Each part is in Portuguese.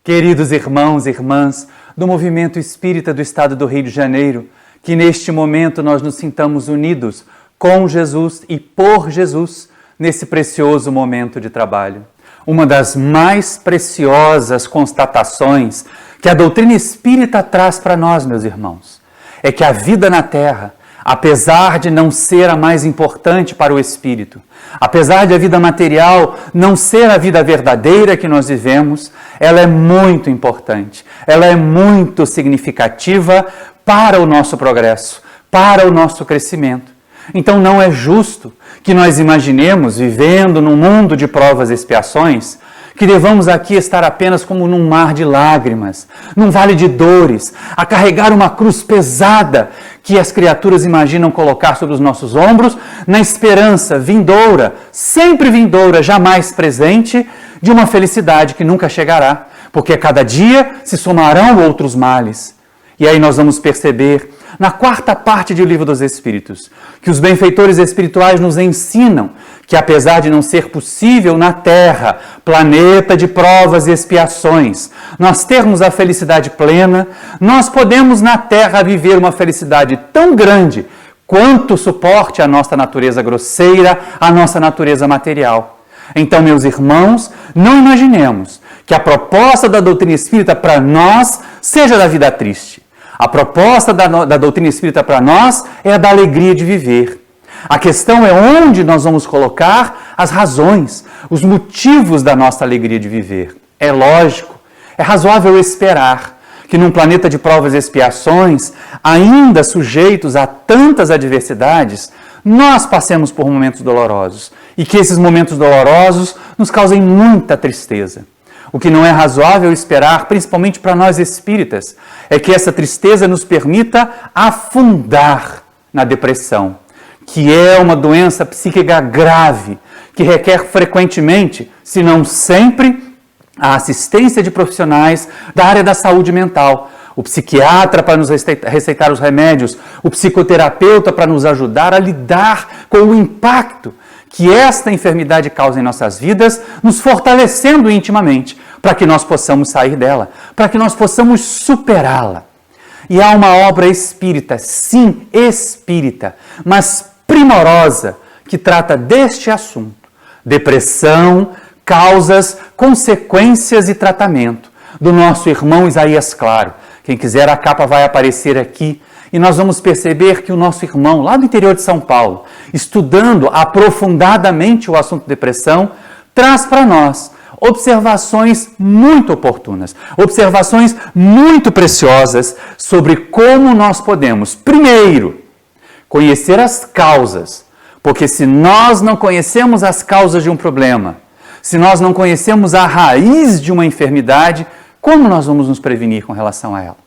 Queridos irmãos e irmãs do Movimento Espírita do Estado do Rio de Janeiro, que neste momento nós nos sintamos unidos com Jesus e por Jesus nesse precioso momento de trabalho. Uma das mais preciosas constatações que a doutrina espírita traz para nós, meus irmãos, é que a vida na Terra, apesar de não ser a mais importante para o espírito, apesar de a vida material não ser a vida verdadeira que nós vivemos, ela é muito importante, ela é muito significativa para o nosso progresso, para o nosso crescimento. Então não é justo que nós imaginemos, vivendo num mundo de provas e expiações, que devamos aqui estar apenas como num mar de lágrimas, num vale de dores, a carregar uma cruz pesada que as criaturas imaginam colocar sobre os nossos ombros, na esperança vindoura, sempre vindoura, jamais presente, de uma felicidade que nunca chegará, porque a cada dia se somarão outros males. E aí nós vamos perceber, na quarta parte do Livro dos Espíritos, que os benfeitores espirituais nos ensinam que, apesar de não ser possível na Terra, planeta de provas e expiações, nós termos a felicidade plena, nós podemos na Terra viver uma felicidade tão grande quanto suporte a nossa natureza grosseira, a nossa natureza material. Então, meus irmãos, não imaginemos que a proposta da doutrina espírita para nós seja da vida triste. A proposta da doutrina espírita para nós é a da alegria de viver. A questão é onde nós vamos colocar as razões, os motivos da nossa alegria de viver. É lógico, é razoável esperar que num planeta de provas e expiações, ainda sujeitos a tantas adversidades, nós passemos por momentos dolorosos e que esses momentos dolorosos nos causem muita tristeza. O que não é razoável esperar, principalmente para nós espíritas, é que essa tristeza nos permita afundar na depressão, que é uma doença psíquica grave, que requer frequentemente, se não sempre, a assistência de profissionais da área da saúde mental. O psiquiatra para nos receitar os remédios, o psicoterapeuta para nos ajudar a lidar com o impacto que esta enfermidade causa em nossas vidas, nos fortalecendo intimamente, para que nós possamos sair dela, para que nós possamos superá-la. E há uma obra espírita, sim, espírita, mas primorosa, que trata deste assunto: depressão, causas, consequências e tratamento, do nosso irmão Isaías Claro. Quem quiser, a capa vai aparecer aqui. E nós vamos perceber que o nosso irmão, lá do interior de São Paulo, estudando aprofundadamente o assunto depressão, traz para nós observações muito oportunas, observações muito preciosas sobre como nós podemos, primeiro, conhecer as causas, porque se nós não conhecemos as causas de um problema, se nós não conhecemos a raiz de uma enfermidade, como nós vamos nos prevenir com relação a ela?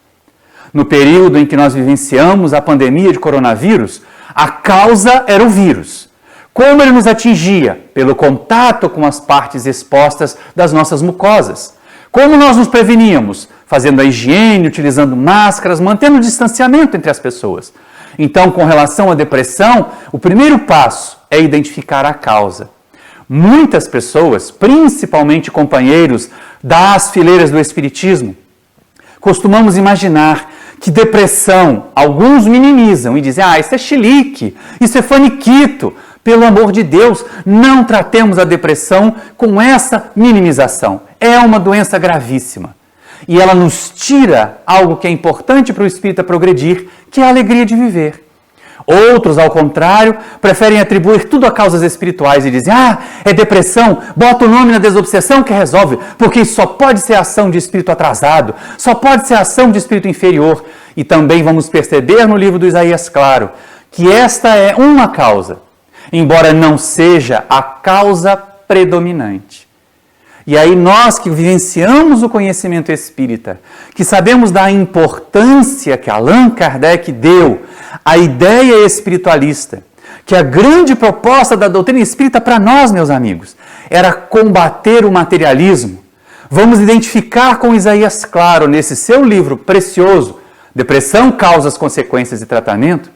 No período em que nós vivenciamos a pandemia de coronavírus, a causa era o vírus. Como ele nos atingia? Pelo contato com as partes expostas das nossas mucosas. Como nós nos preveníamos? Fazendo a higiene, utilizando máscaras, mantendo o distanciamento entre as pessoas. Então, com relação à depressão, o primeiro passo é identificar a causa. Muitas pessoas, principalmente companheiros das fileiras do Espiritismo, costumamos imaginar que depressão, alguns minimizam e dizem: isso é chilique, isso é faniquito. Pelo amor de Deus, não tratemos a depressão com essa minimização. É uma doença gravíssima. E ela nos tira algo que é importante para o espírita progredir, que é a alegria de viver. Outros, ao contrário, preferem atribuir tudo a causas espirituais e dizem: é depressão, bota o nome na desobsessão que resolve, porque isso só pode ser ação de espírito atrasado, só pode ser ação de espírito inferior. E também vamos perceber no livro do Isaías Claro que esta é uma causa, embora não seja a causa predominante. E aí nós que vivenciamos o conhecimento espírita, que sabemos da importância que Allan Kardec deu à ideia espiritualista, que a grande proposta da doutrina espírita para nós, meus amigos, era combater o materialismo. Vamos identificar com Isaías Claro, nesse seu livro precioso, Depressão, Causas, Consequências e Tratamento,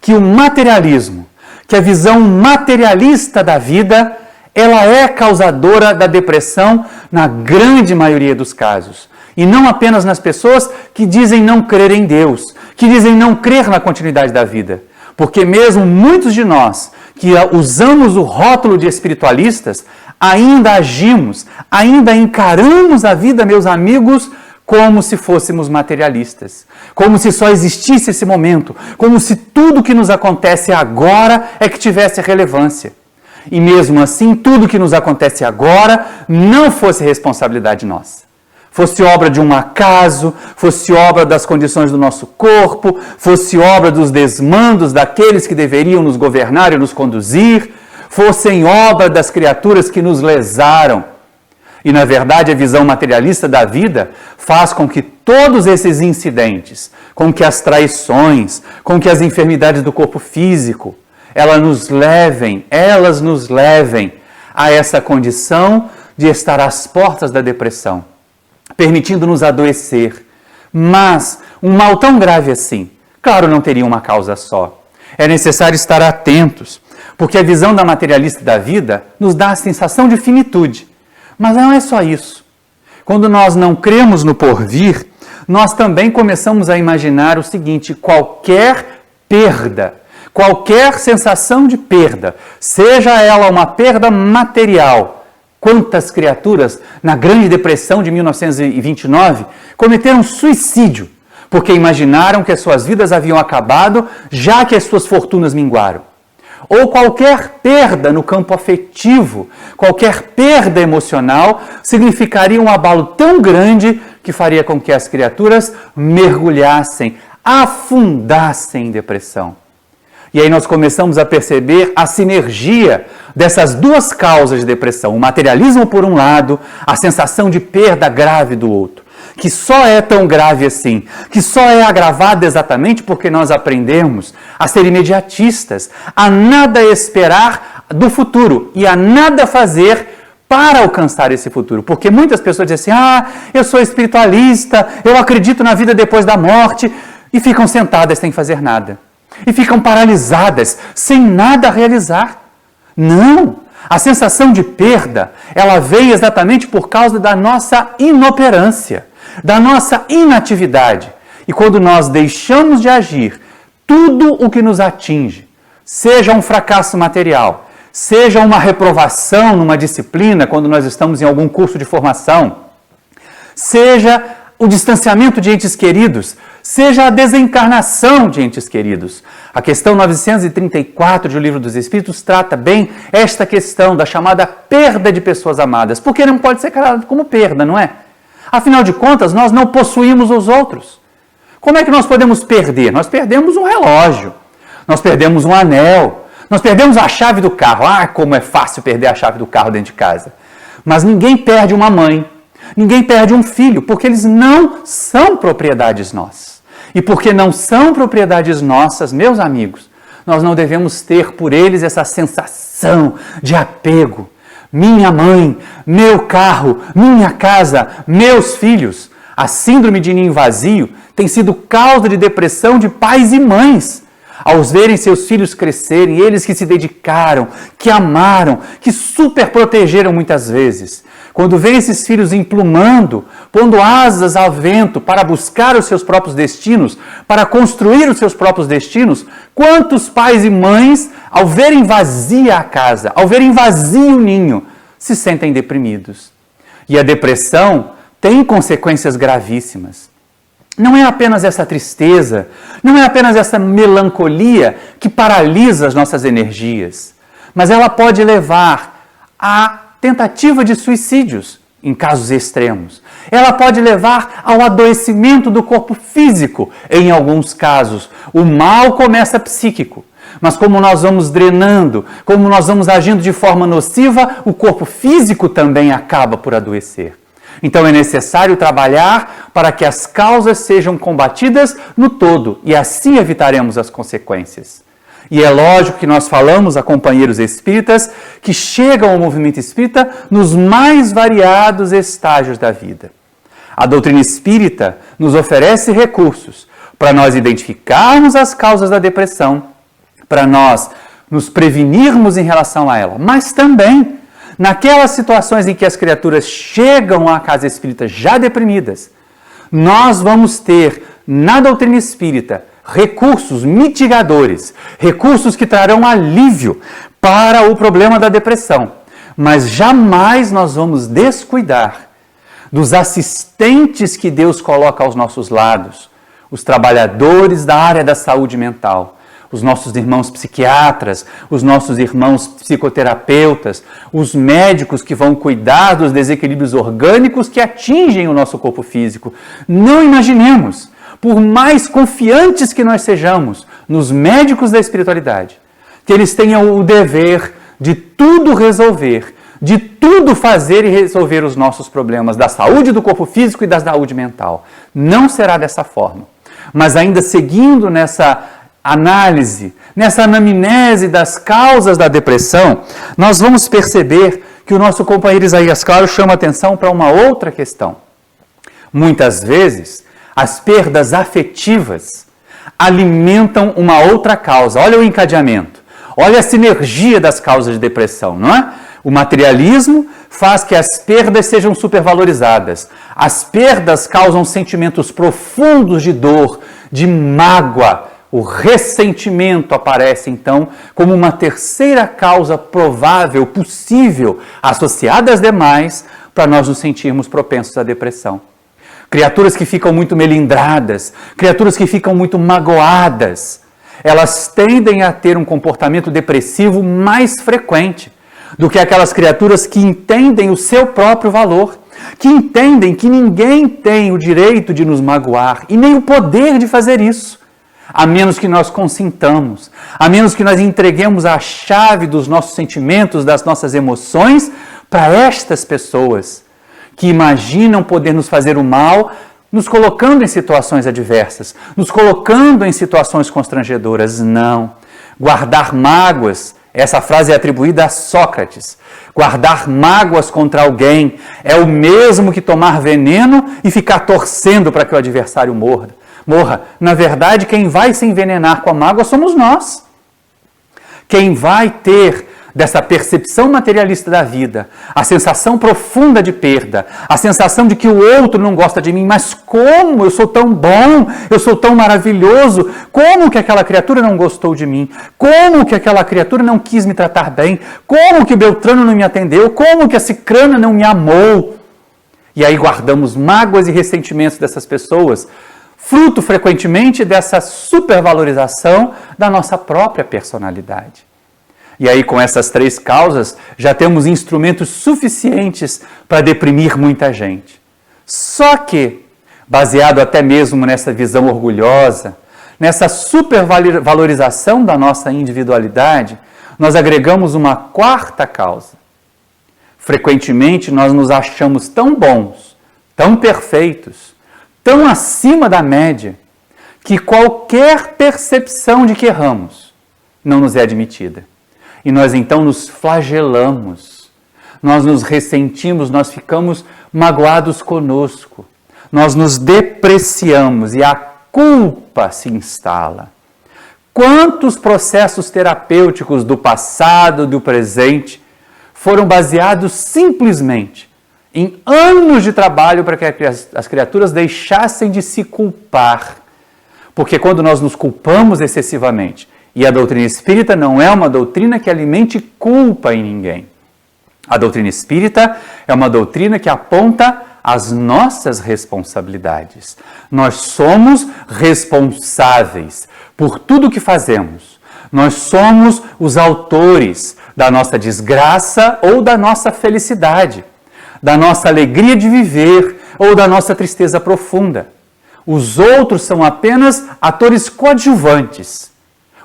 que o materialismo, que a visão materialista da vida, ela é causadora da depressão na grande maioria dos casos. E não apenas nas pessoas que dizem não crer em Deus, que dizem não crer na continuidade da vida. Porque mesmo muitos de nós que usamos o rótulo de espiritualistas, ainda agimos, ainda encaramos a vida, meus amigos, como se fôssemos materialistas. Como se só existisse esse momento. Como se tudo que nos acontece agora é que tivesse relevância. E mesmo assim, tudo que nos acontece agora não fosse responsabilidade nossa. Fosse obra de um acaso, fosse obra das condições do nosso corpo, fosse obra dos desmandos daqueles que deveriam nos governar e nos conduzir, fossem obra das criaturas que nos lesaram. E, na verdade, a visão materialista da vida faz com que todos esses incidentes, com que as traições, com que as enfermidades do corpo físico, elas nos levem a essa condição de estar às portas da depressão, permitindo-nos adoecer. Mas um mal tão grave assim, claro, não teria uma causa só. É necessário estar atentos, porque a visão da materialista da vida nos dá a sensação de finitude. Mas não é só isso. Quando nós não cremos no porvir, nós também começamos a imaginar o seguinte: qualquer perda, qualquer sensação de perda, seja ela uma perda material. Quantas criaturas, na Grande Depressão de 1929, cometeram suicídio, porque imaginaram que as suas vidas haviam acabado, já que as suas fortunas minguaram. Ou qualquer perda no campo afetivo, qualquer perda emocional, significaria um abalo tão grande que faria com que as criaturas mergulhassem, afundassem em depressão. E aí nós começamos a perceber a sinergia dessas duas causas de depressão. O materialismo por um lado, a sensação de perda grave do outro. Que só é tão grave assim, que só é agravada exatamente porque nós aprendemos a ser imediatistas, a nada esperar do futuro e a nada fazer para alcançar esse futuro. Porque muitas pessoas dizem assim: eu sou espiritualista, eu acredito na vida depois da morte, e ficam sentadas sem fazer nada. E ficam paralisadas, sem nada realizar. Não! A sensação de perda, ela vem exatamente por causa da nossa inoperância, da nossa inatividade. E quando nós deixamos de agir, tudo o que nos atinge, seja um fracasso material, seja uma reprovação numa disciplina, quando nós estamos em algum curso de formação, seja o distanciamento de entes queridos, seja a desencarnação de entes queridos. A questão 934 de O Livro dos Espíritos trata bem esta questão da chamada perda de pessoas amadas, porque não pode ser calado como perda, não é? Afinal de contas, nós não possuímos os outros. Como é que nós podemos perder? Nós perdemos um relógio, nós perdemos um anel, nós perdemos a chave do carro. Como é fácil perder a chave do carro dentro de casa. Mas ninguém perde uma mãe, ninguém perde um filho, porque eles não são propriedades nossas. E porque não são propriedades nossas, meus amigos, nós não devemos ter por eles essa sensação de apego. Minha mãe, meu carro, minha casa, meus filhos. A síndrome de ninho vazio tem sido causa de depressão de pais e mães. Ao verem seus filhos crescerem, eles que se dedicaram, que amaram, que superprotegeram muitas vezes. Quando vêem esses filhos emplumando, pondo asas ao vento para buscar os seus próprios destinos, para construir os seus próprios destinos, quantos pais e mães, ao verem vazia a casa, ao verem vazio o ninho, se sentem deprimidos. E a depressão tem consequências gravíssimas. Não é apenas essa tristeza, não é apenas essa melancolia que paralisa as nossas energias, mas ela pode levar a tentativa de suicídios, em casos extremos. Ela pode levar ao adoecimento do corpo físico, em alguns casos. O mal começa psíquico, mas como nós vamos drenando, como nós vamos agindo de forma nociva, o corpo físico também acaba por adoecer. Então é necessário trabalhar para que as causas sejam combatidas no todo, e assim evitaremos as consequências. E é lógico que nós falamos a companheiros espíritas que chegam ao movimento espírita nos mais variados estágios da vida. A doutrina espírita nos oferece recursos para nós identificarmos as causas da depressão, para nós nos prevenirmos em relação a ela, mas também naquelas situações em que as criaturas chegam à casa espírita já deprimidas, nós vamos ter na doutrina espírita recursos mitigadores, recursos que trarão alívio para o problema da depressão. Mas jamais nós vamos descuidar dos assistentes que Deus coloca aos nossos lados, os trabalhadores da área da saúde mental, os nossos irmãos psiquiatras, os nossos irmãos psicoterapeutas, os médicos que vão cuidar dos desequilíbrios orgânicos que atingem o nosso corpo físico. Não imaginemos, por mais confiantes que nós sejamos nos médicos da espiritualidade, que eles tenham o dever de tudo resolver, de tudo fazer e resolver os nossos problemas da saúde do corpo físico e da saúde mental. Não será dessa forma. Mas ainda seguindo nessa análise, nessa anamnese das causas da depressão, nós vamos perceber que o nosso companheiro Isaías Claro chama atenção para uma outra questão. Muitas vezes, as perdas afetivas alimentam uma outra causa. Olha o encadeamento. Olha a sinergia das causas de depressão, não é? O materialismo faz que as perdas sejam supervalorizadas. As perdas causam sentimentos profundos de dor, de mágoa. O ressentimento aparece, então, como uma terceira causa provável, possível, associada às demais, para nós nos sentirmos propensos à depressão. Criaturas que ficam muito melindradas, criaturas que ficam muito magoadas, elas tendem a ter um comportamento depressivo mais frequente do que aquelas criaturas que entendem o seu próprio valor, que entendem que ninguém tem o direito de nos magoar e nem o poder de fazer isso, a menos que nós consintamos, a menos que nós entreguemos a chave dos nossos sentimentos, das nossas emoções para estas pessoas que imaginam poder nos fazer o mal, nos colocando em situações adversas, nos colocando em situações constrangedoras. Não. Guardar mágoas, essa frase é atribuída a Sócrates. Guardar mágoas contra alguém é o mesmo que tomar veneno e ficar torcendo para que o adversário morra. Na verdade, quem vai se envenenar com a mágoa somos nós. Quem vai ter dessa percepção materialista da vida, a sensação profunda de perda, a sensação de que o outro não gosta de mim, mas como eu sou tão bom, eu sou tão maravilhoso, como que aquela criatura não gostou de mim, como que aquela criatura não quis me tratar bem, como que o Beltrano não me atendeu, como que a Cicrana não me amou. E aí guardamos mágoas e ressentimentos dessas pessoas, fruto frequentemente dessa supervalorização da nossa própria personalidade. E aí, com essas três causas, já temos instrumentos suficientes para deprimir muita gente. Só que, baseado até mesmo nessa visão orgulhosa, nessa supervalorização da nossa individualidade, nós agregamos uma quarta causa. Frequentemente, nós nos achamos tão bons, tão perfeitos, tão acima da média, que qualquer percepção de que erramos não nos é admitida. E nós então nos flagelamos, nós nos ressentimos, nós ficamos magoados conosco, nós nos depreciamos e a culpa se instala. Quantos processos terapêuticos do passado, do presente, foram baseados simplesmente em anos de trabalho para que as criaturas deixassem de se culpar? Porque quando nós nos culpamos excessivamente, e a doutrina espírita não é uma doutrina que alimente culpa em ninguém. A doutrina espírita é uma doutrina que aponta as nossas responsabilidades. Nós somos responsáveis por tudo o que fazemos. Nós somos os autores da nossa desgraça ou da nossa felicidade, da nossa alegria de viver ou da nossa tristeza profunda. Os outros são apenas atores coadjuvantes.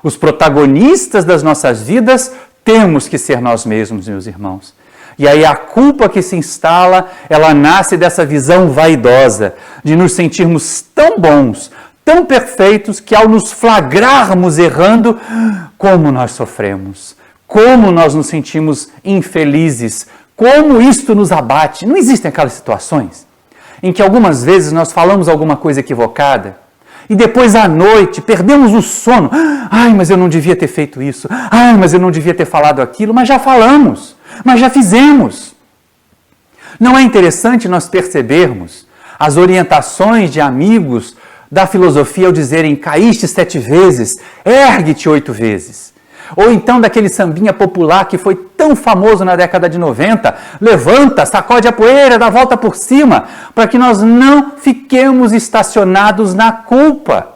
Os protagonistas das nossas vidas temos que ser nós mesmos, meus irmãos. E aí a culpa que se instala, ela nasce dessa visão vaidosa, de nos sentirmos tão bons, tão perfeitos, que ao nos flagrarmos errando, como nós sofremos, como nós nos sentimos infelizes, como isto nos abate. Não existem aquelas situações em que algumas vezes nós falamos alguma coisa equivocada, E depois à noite perdemos o sono. Ai, mas eu não devia ter feito isso. Ai, mas eu não devia ter falado aquilo. Mas já falamos, mas já fizemos. Não é interessante nós percebermos as orientações de amigos da filosofia ao dizerem: caíste 7 vezes, ergue-te 8 vezes. Ou então daquele sambinha popular que foi tão famoso na década de 90, levanta, sacode a poeira, dá a volta por cima, para que nós não fiquemos estacionados na culpa.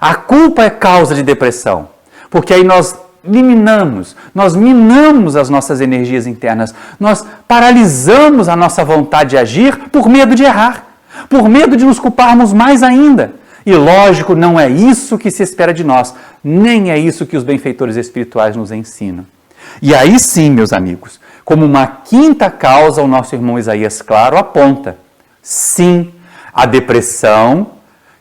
A culpa é causa de depressão, porque aí nós minamos as nossas energias internas, nós paralisamos a nossa vontade de agir por medo de errar, por medo de nos culparmos mais ainda. E lógico, não é isso que se espera de nós, nem é isso que os benfeitores espirituais nos ensinam. E aí sim, meus amigos, como uma quinta causa, o nosso irmão Isaías Claro aponta: sim, a depressão,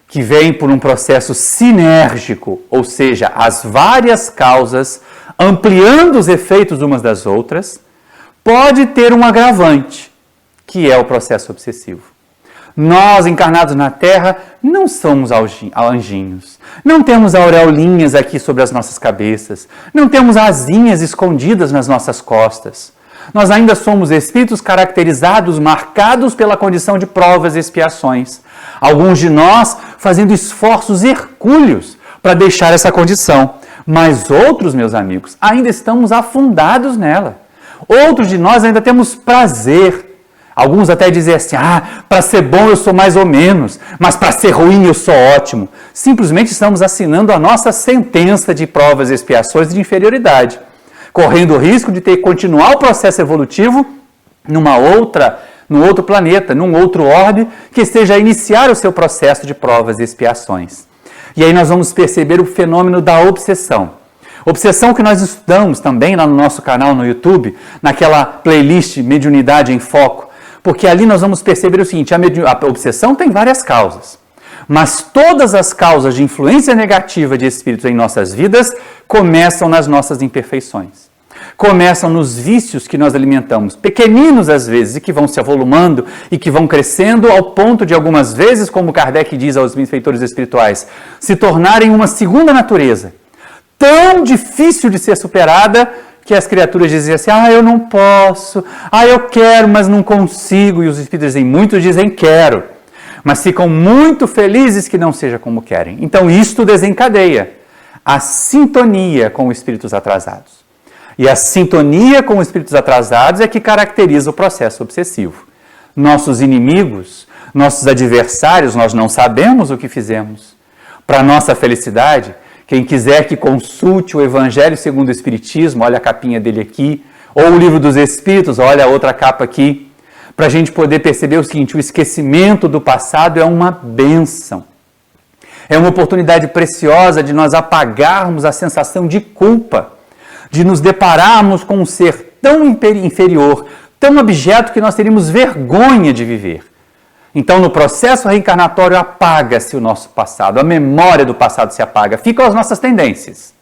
que vem por um processo sinérgico, ou seja, as várias causas ampliando os efeitos umas das outras, pode ter um agravante, que é o processo obsessivo. Nós, encarnados na Terra, não somos anjinhos. Não temos aureolinhas aqui sobre as nossas cabeças. Não temos asinhas escondidas nas nossas costas. Nós ainda somos espíritos caracterizados, marcados pela condição de provas e expiações. Alguns de nós fazendo esforços hercúleos para deixar essa condição. Mas outros, meus amigos, ainda estamos afundados nela. Outros de nós ainda temos prazer. Alguns até dizem assim: para ser bom eu sou mais ou menos, mas para ser ruim eu sou ótimo. Simplesmente estamos assinando a nossa sentença de provas e expiações de inferioridade, correndo o risco de ter que continuar o processo evolutivo num outro planeta, num outro orbe, que esteja a iniciar o seu processo de provas e expiações. E aí nós vamos perceber o fenômeno da obsessão. Obsessão que nós estudamos também lá no nosso canal no YouTube, naquela playlist Mediunidade em Foco, porque ali nós vamos perceber o seguinte: a obsessão tem várias causas, mas todas as causas de influência negativa de espíritos em nossas vidas começam nas nossas imperfeições. Começam nos vícios que nós alimentamos, pequeninos às vezes, e que vão se avolumando e que vão crescendo ao ponto de algumas vezes, como Kardec diz aos benfeitores espirituais, se tornarem uma segunda natureza, tão difícil de ser superada, que as criaturas diziam assim: eu não posso, eu quero, mas não consigo. E os espíritos dizem, muitos dizem quero, mas ficam muito felizes que não seja como querem. Então isto desencadeia a sintonia com os espíritos atrasados. E a sintonia com os espíritos atrasados é que caracteriza o processo obsessivo. Nossos inimigos, nossos adversários, nós não sabemos o que fizemos. Para nossa felicidade, quem quiser que consulte o Evangelho segundo o Espiritismo, olha a capinha dele aqui, ou o Livro dos Espíritos, olha a outra capa aqui, para a gente poder perceber o seguinte: o esquecimento do passado é uma bênção. É uma oportunidade preciosa de nós apagarmos a sensação de culpa, de nos depararmos com um ser tão inferior, tão abjeto que nós teríamos vergonha de viver. Então, no processo reencarnatório, apaga-se o nosso passado, a memória do passado se apaga, ficam as nossas tendências,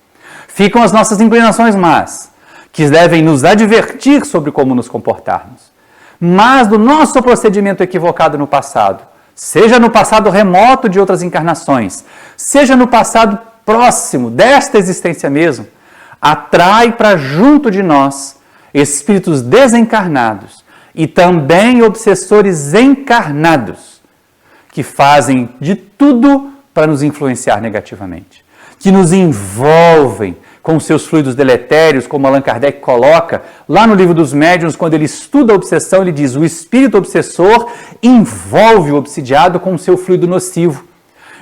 ficam as nossas inclinações más, que devem nos advertir sobre como nos comportarmos. Mas do nosso procedimento equivocado no passado, seja no passado remoto de outras encarnações, seja no passado próximo desta existência mesmo, atrai para junto de nós espíritos desencarnados e também obsessores encarnados, que fazem de tudo para nos influenciar negativamente, que nos envolvem com seus fluidos deletérios, como Allan Kardec coloca lá no Livro dos Médiuns, quando ele estuda a obsessão, ele diz: o espírito obsessor envolve o obsidiado com o seu fluido nocivo.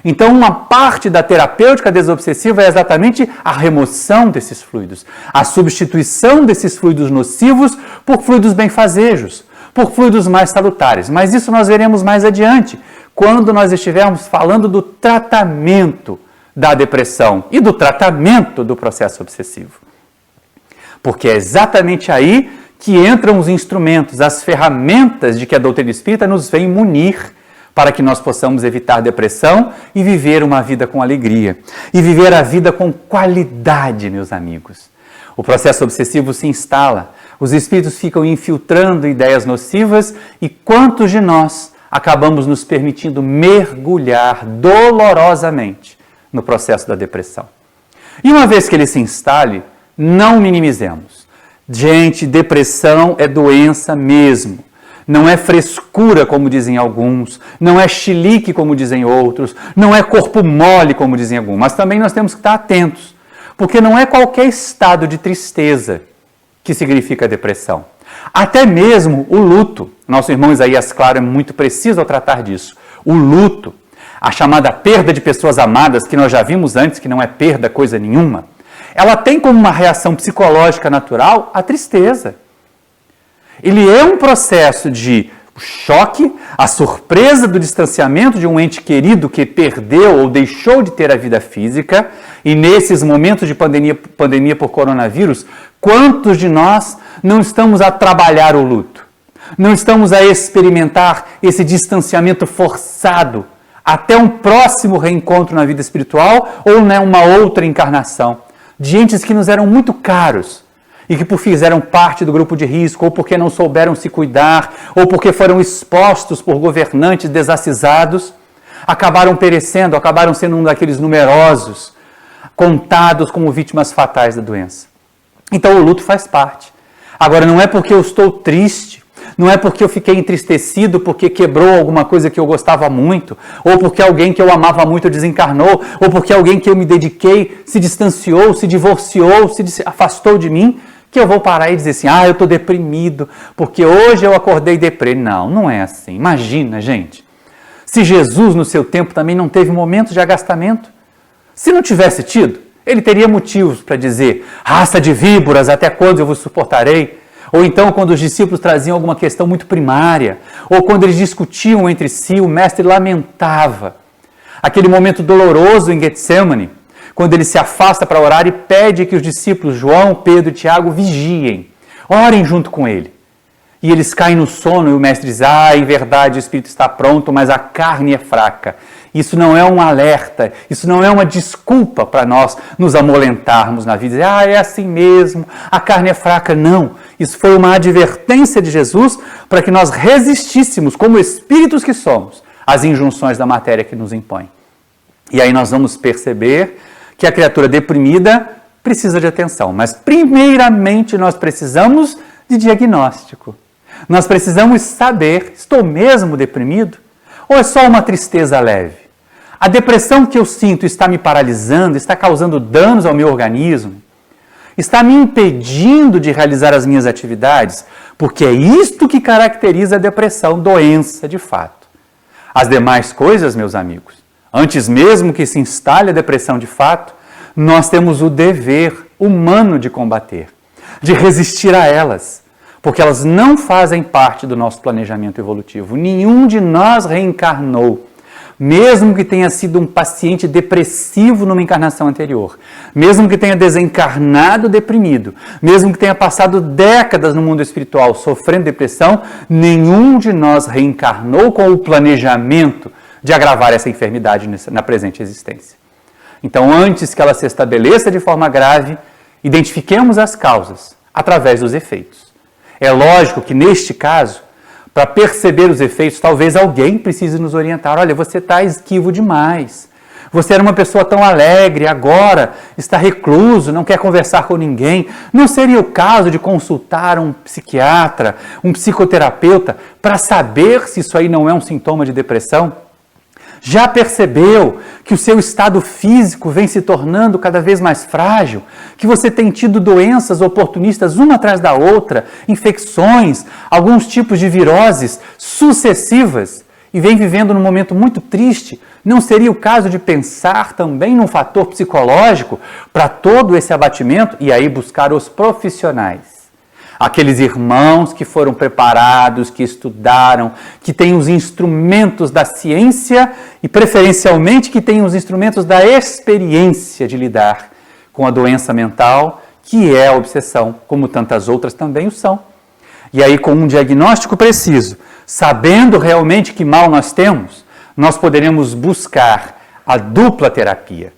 Então, uma parte da terapêutica desobsessiva é exatamente a remoção desses fluidos, a substituição desses fluidos nocivos por fluidos benfazejos, por fluidos mais salutares. Mas isso nós veremos mais adiante, quando nós estivermos falando do tratamento da depressão e do tratamento do processo obsessivo. Porque é exatamente aí que entram os instrumentos, as ferramentas de que a doutrina espírita nos vem munir, para que nós possamos evitar depressão e viver uma vida com alegria. E viver a vida com qualidade, meus amigos. O processo obsessivo se instala, os espíritos ficam infiltrando ideias nocivas e quantos de nós acabamos nos permitindo mergulhar dolorosamente no processo da depressão. E uma vez que ele se instale, não minimizemos. Gente, depressão é doença mesmo. Não é frescura, como dizem alguns, não é chilique, como dizem outros, não é corpo mole, como dizem alguns. Mas também nós temos que estar atentos, porque não é qualquer estado de tristeza que significa depressão. Até mesmo o luto. Nosso irmão Isaías Claro é muito preciso ao tratar disso. O luto, a chamada perda de pessoas amadas, que nós já vimos antes, que não é perda coisa nenhuma, ela tem como uma reação psicológica natural a tristeza. Ele é um processo de choque, a surpresa do distanciamento de um ente querido que perdeu ou deixou de ter a vida física, e nesses momentos de pandemia por coronavírus, quantos de nós não estamos a trabalhar o luto? Não estamos a experimentar esse distanciamento forçado até um próximo reencontro na vida espiritual ou numa outra encarnação, de entes que nos eram muito caros, e que fizeram parte do grupo de risco, ou porque não souberam se cuidar, ou porque foram expostos por governantes desacisados, acabaram perecendo, acabaram sendo um daqueles numerosos, contados como vítimas fatais da doença. Então o luto faz parte. Agora, não é porque eu estou triste, não é porque eu fiquei entristecido porque quebrou alguma coisa que eu gostava muito, ou porque alguém que eu amava muito desencarnou, ou porque alguém que eu me dediquei se distanciou, se divorciou, se afastou de mim, que eu vou parar e dizer assim, eu estou deprimido, porque hoje eu acordei deprimido. Não, não é assim. Imagina, gente, se Jesus no seu tempo também não teve momentos de agastamento. Se não tivesse tido, ele teria motivos para dizer, raça de víboras, até quando eu vos suportarei? Ou então, quando os discípulos traziam alguma questão muito primária, ou quando eles discutiam entre si, o mestre lamentava. Aquele momento doloroso em Getsemane, quando ele se afasta para orar e pede que os discípulos João, Pedro e Tiago vigiem, orem junto com ele. E eles caem no sono e o mestre diz, em verdade o espírito está pronto, mas a carne é fraca. Isso não é um alerta, isso não é uma desculpa para nós nos amolentarmos na vida. É assim mesmo, a carne é fraca. Não, isso foi uma advertência de Jesus para que nós resistíssemos, como espíritos que somos, às injunções da matéria que nos impõe. E aí nós vamos perceber que a criatura deprimida precisa de atenção. Mas, primeiramente, nós precisamos de diagnóstico. Nós precisamos saber, estou mesmo deprimido? Ou é só uma tristeza leve? A depressão que eu sinto está me paralisando, está causando danos ao meu organismo? Está me impedindo de realizar as minhas atividades? Porque é isto que caracteriza a depressão, doença de fato. As demais coisas, meus amigos, antes mesmo que se instale a depressão de fato, nós temos o dever humano de combater, de resistir a elas, porque elas não fazem parte do nosso planejamento evolutivo. Nenhum de nós reencarnou, mesmo que tenha sido um paciente depressivo numa encarnação anterior, mesmo que tenha desencarnado deprimido, mesmo que tenha passado décadas no mundo espiritual sofrendo depressão, nenhum de nós reencarnou com o planejamento de agravar essa enfermidade na presente existência. Então, antes que ela se estabeleça de forma grave, identifiquemos as causas através dos efeitos. É lógico que, neste caso, para perceber os efeitos, talvez alguém precise nos orientar. Olha, você está esquivo demais. Você era uma pessoa tão alegre, agora está recluso, não quer conversar com ninguém. Não seria o caso de consultar um psiquiatra, um psicoterapeuta, para saber se isso aí não é um sintoma de depressão? Já percebeu que o seu estado físico vem se tornando cada vez mais frágil? Que você tem tido doenças oportunistas uma atrás da outra, infecções, alguns tipos de viroses sucessivas e vem vivendo num momento muito triste? Não seria o caso de pensar também num fator psicológico para todo esse abatimento e aí buscar os profissionais? Aqueles irmãos que foram preparados, que estudaram, que têm os instrumentos da ciência e, preferencialmente, que têm os instrumentos da experiência de lidar com a doença mental, que é a obsessão, como tantas outras também o são. E aí, com um diagnóstico preciso, sabendo realmente que mal nós temos, nós poderemos buscar a dupla terapia,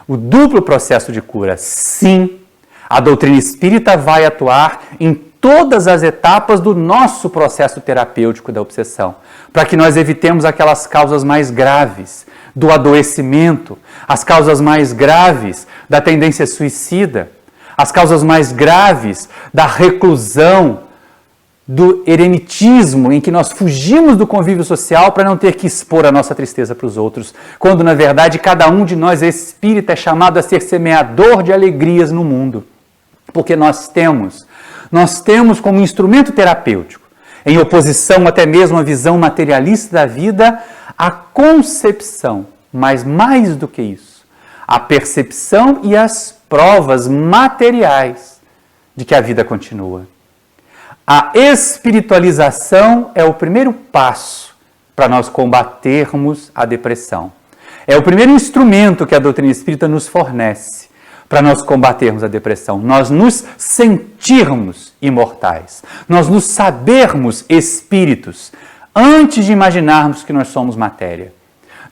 o duplo processo de cura. Sim, a doutrina espírita vai atuar em todas as etapas do nosso processo terapêutico da obsessão, para que nós evitemos aquelas causas mais graves do adoecimento, as causas mais graves da tendência suicida, as causas mais graves da reclusão, do eremitismo, em que nós fugimos do convívio social para não ter que expor a nossa tristeza para os outros, quando na verdade cada um de nós espírita é chamado a ser semeador de alegrias no mundo. Porque nós temos como instrumento terapêutico, em oposição até mesmo à visão materialista da vida, a concepção, mas mais do que isso, a percepção e as provas materiais de que a vida continua. A espiritualização é o primeiro passo para nós combatermos a depressão. É o primeiro instrumento que a doutrina espírita nos fornece para nós combatermos a depressão. Nós nos sentirmos imortais. Nós nos sabermos espíritos antes de imaginarmos que nós somos matéria.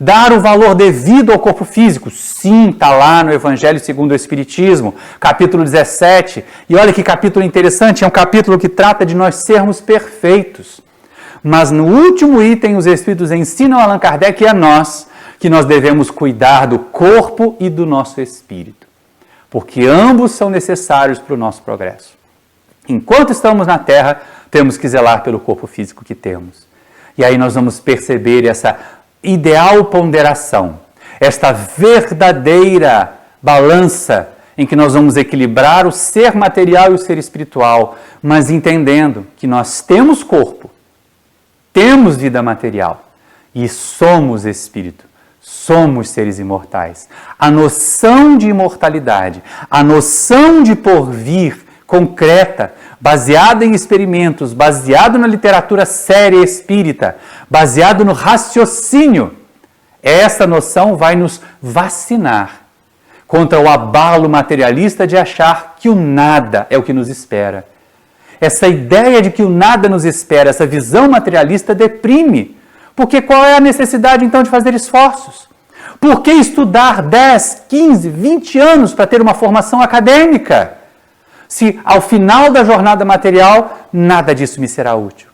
Dar o valor devido ao corpo físico, sim, está lá no Evangelho segundo o Espiritismo, capítulo 17. E olha que capítulo interessante, é um capítulo que trata de nós sermos perfeitos. Mas no último item, os Espíritos ensinam a Allan Kardec e a nós que nós devemos cuidar do corpo e do nosso espírito, porque ambos são necessários para o nosso progresso. Enquanto estamos na Terra, temos que zelar pelo corpo físico que temos. E aí nós vamos perceber essa ideal ponderação, esta verdadeira balança em que nós vamos equilibrar o ser material e o ser espiritual, mas entendendo que nós temos corpo, temos vida material e somos espírito, somos seres imortais. A noção de imortalidade, a noção de porvir concreta, baseada em experimentos, baseado na literatura séria espírita, baseado no raciocínio, essa noção vai nos vacinar contra o abalo materialista de achar que o nada é o que nos espera. Essa ideia de que o nada nos espera, essa visão materialista deprime. Porque qual é a necessidade então de fazer esforços? Por que estudar 10, 15, 20 anos para ter uma formação acadêmica? Se ao final da jornada material, nada disso me será útil.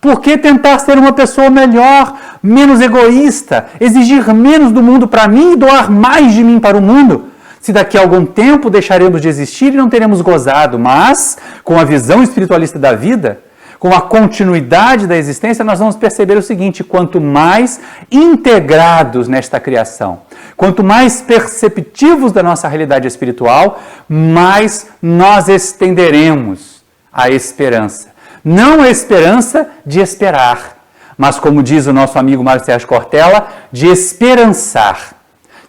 Por que tentar ser uma pessoa melhor, menos egoísta, exigir menos do mundo para mim e doar mais de mim para o mundo? Se daqui a algum tempo deixaremos de existir e não teremos gozado, mas com a visão espiritualista da vida, com a continuidade da existência, nós vamos perceber o seguinte: quanto mais integrados nesta criação, quanto mais perceptivos da nossa realidade espiritual, mais nós estenderemos a esperança. Não a esperança de esperar, mas, como diz o nosso amigo Mário Sérgio Cortella, de esperançar,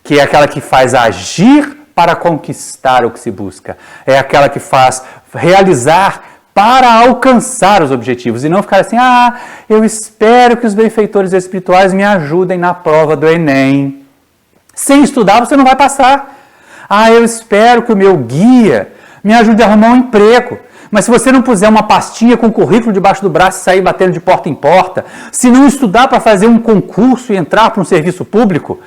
que é aquela que faz agir para conquistar o que se busca. É aquela que faz realizar para alcançar os objetivos e não ficar assim: eu espero que os benfeitores espirituais me ajudem na prova do Enem. Sem estudar você não vai passar. Eu espero que o meu guia me ajude a arrumar um emprego. Mas se você não puser uma pastinha com currículo debaixo do braço e sair batendo de porta em porta, se não estudar para fazer um concurso e entrar para um serviço público,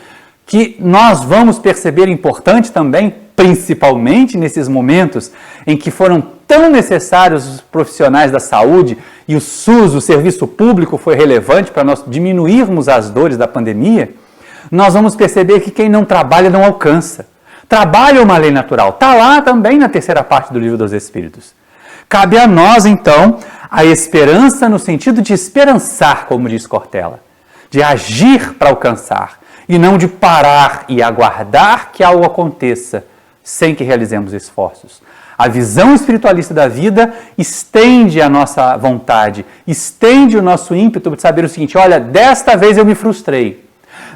que nós vamos perceber importante também, principalmente nesses momentos em que foram tão necessários os profissionais da saúde e o SUS, o serviço público, foi relevante para nós diminuirmos as dores da pandemia, nós vamos perceber que quem não trabalha não alcança. Trabalho é uma lei natural. Está lá também na terceira parte do Livro dos Espíritos. Cabe a nós, então, a esperança no sentido de esperançar, como diz Cortella, de agir para alcançar, e não de parar e aguardar que algo aconteça sem que realizemos esforços. A visão espiritualista da vida estende a nossa vontade, estende o nosso ímpeto de saber o seguinte: olha, desta vez eu me frustrei,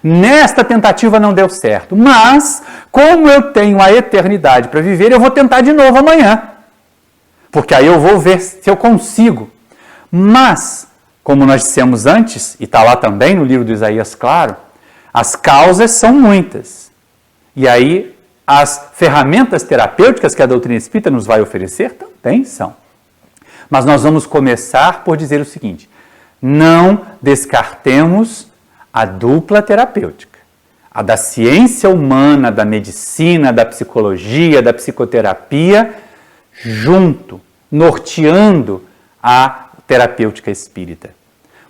nesta tentativa não deu certo, mas como eu tenho a eternidade para viver, eu vou tentar de novo amanhã, porque aí eu vou ver se eu consigo. Mas, como nós dissemos antes, e está lá também no livro do Isaías Claro, as causas são muitas. E aí, as ferramentas terapêuticas que a doutrina espírita nos vai oferecer também são. Mas nós vamos começar por dizer o seguinte: não descartemos a dupla terapêutica. A da ciência humana, da medicina, da psicologia, da psicoterapia, junto, norteando à terapêutica espírita.